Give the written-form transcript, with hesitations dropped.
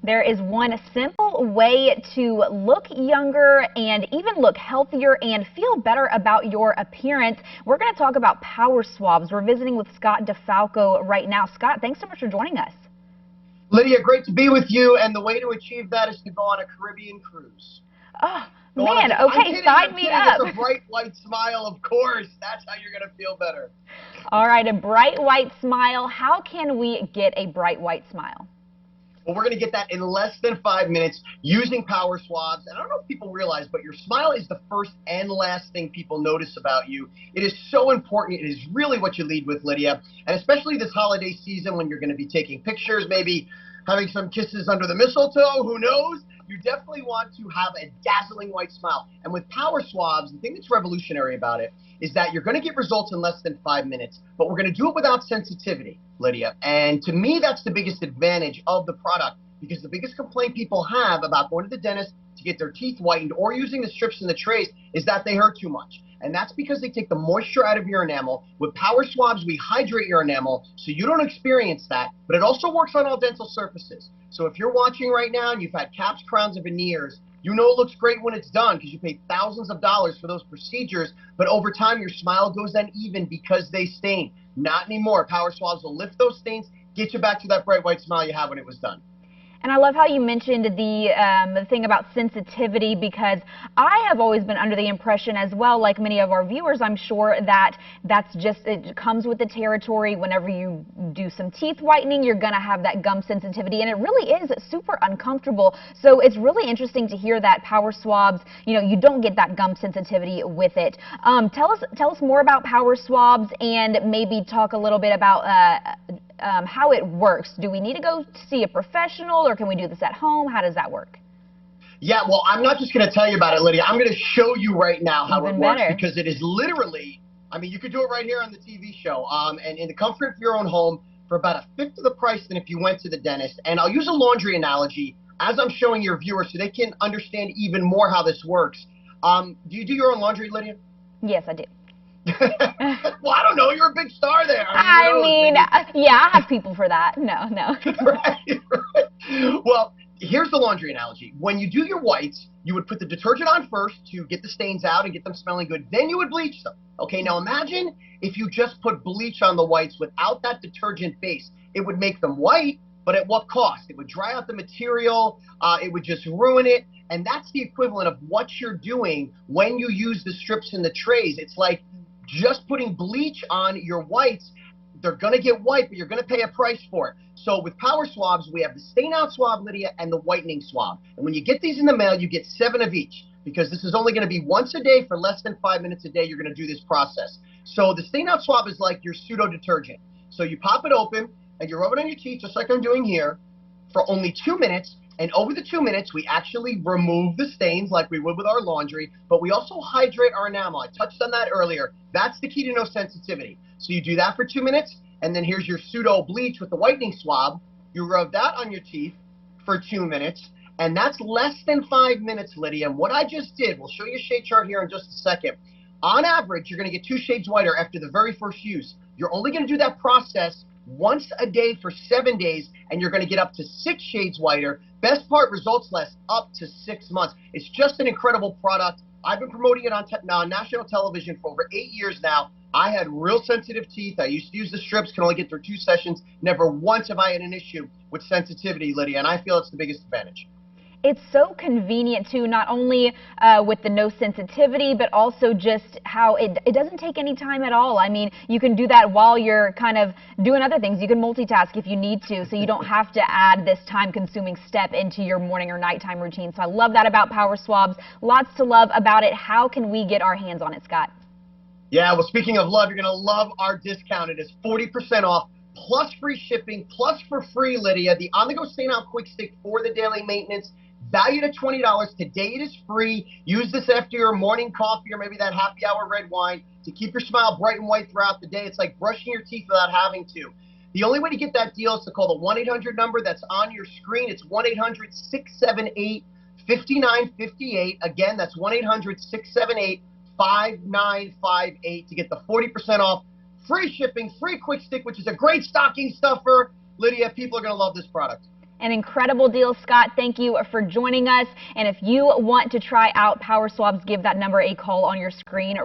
There is one simple way to look younger and even look healthier and feel better about your appearance. We're going to talk about Power Swabs. We're visiting with Scott DeFalco right now. Scott, thanks so much for joining us. Lydia, great to be with you, and the way to achieve that is to go on a Caribbean cruise. Oh, man, okay, sign me up. It's a bright white smile, of course. That's how you're going to feel better. All right, a bright white smile. How can we get a bright white smile? Well, we're going to get that in less than 5 minutes using Power Swabs. And I don't know if people realize, but your smile is the first and last thing people notice about you. It is so important. It is really what you lead with, Lydia. And especially this holiday season when you're going to be taking pictures, maybe having some kisses under the mistletoe, who knows? You definitely want to have a dazzling white smile. And with Power Swabs, the thing that's revolutionary about it is that you're going to get results in less than 5 minutes, but we're going to do it without sensitivity, Lydia. And to me, that's the biggest advantage of the product, because the biggest complaint people have about going to the dentist to get their teeth whitened or using the strips and the trays is that they hurt too much. And that's because they take the moisture out of your enamel. With Power Swabs, we hydrate your enamel so you don't experience that, but it also works on all dental surfaces. So if you're watching right now and you've had caps, crowns, and veneers, you know it looks great when it's done because you paid thousands of dollars for those procedures, but over time your smile goes uneven because they stain. Not anymore. Power Swabs will lift those stains, get you back to that bright white smile you had when it was done. And I love how you mentioned the thing about sensitivity, because I have always been under the impression as well, like many of our viewers, I'm sure, that it comes with the territory. Whenever you do some teeth whitening, you're going to have that gum sensitivity, and it really is super uncomfortable. So it's really interesting to hear that Power Swabs, you don't get that gum sensitivity with it. Tell us more about Power Swabs, and maybe talk a little bit about how it works. Do we need to go see a professional, or can we do this at home? How does that work? Yeah, well, I'm not just going to tell you about it, Lydia. I'm going to show you right now how it works, because it is literally, I mean, you could do it right here on the TV show, and in the comfort of your own home for about a fifth of the price than if you went to the dentist. And I'll use a laundry analogy as I'm showing your viewers so they can understand even more how this works. Do you do your own laundry, Lydia? Yes, I do. Well, I don't know. You're a big star there. Yeah, I have people for that. No. Right. Well, here's the laundry analogy. When you do your whites, you would put the detergent on first to get the stains out and get them smelling good. Then you would bleach them. Okay, now imagine if you just put bleach on the whites without that detergent base. It would make them white, but at what cost? It would dry out the material. It would just ruin it. And that's the equivalent of what you're doing when you use the strips and the trays. It's like just putting bleach on your whites. They're going to get white, but you're going to pay a price for it. So with Power Swabs, we have the stain out swab, Lydia, and the whitening swab. And when you get these in the mail, you get 7 of each, because this is only going to be once a day for less than 5 minutes a day. You're going to do this process. So the stain out swab is like your pseudo detergent. So you pop it open and you rub it on your teeth, just like I'm doing here, for only 2 minutes. And over the 2 minutes, we actually remove the stains like we would with our laundry, but we also hydrate our enamel. I touched on that earlier. That's the key to no sensitivity. So you do that for 2 minutes, and then here's your pseudo bleach with the whitening swab. You rub that on your teeth for 2 minutes, and that's less than 5 minutes, Lydia. And what I just did, we'll show you a shade chart here in just a second. On average, you're going to get 2 shades whiter after the very first use. You're only going to do that process once a day for 7 days, and you're going to get up to 6 shades whiter. Best part, results last up to 6 months. It's just an incredible product. I've been promoting it on national television for over 8 years now. I had real sensitive teeth. I used to use the strips, can only get through 2 sessions. Never once have I had an issue with sensitivity, Lydia, and I feel it's the biggest advantage. It's so convenient, too, not only with the no sensitivity, but also just how it doesn't take any time at all. I mean, you can do that while you're kind of doing other things. You can multitask if you need to, so you don't have to add this time-consuming step into your morning or nighttime routine. So I love that about Power Swabs. Lots to love about it. How can we get our hands on it, Scott? Yeah, well, speaking of love, you're going to love our discount. It is 40% off, plus free shipping, plus for free, Lydia, the on-the-go stain-out quick stick for the daily maintenance. Valued at $20. Today it is free. Use this after your morning coffee or maybe that happy hour red wine to keep your smile bright and white throughout the day. It's like brushing your teeth without having to. The only way to get that deal is to call the 1-800 number that's on your screen. It's 1-800-678-5958. Again, that's 1-800-678-5958 to get the 40% off. Free shipping, free quick stick, which is a great stocking stuffer. Lydia, people are going to love this product. An incredible deal, Scott. Thank you for joining us. And if you want to try out Power Swabs, give that number a call on your screen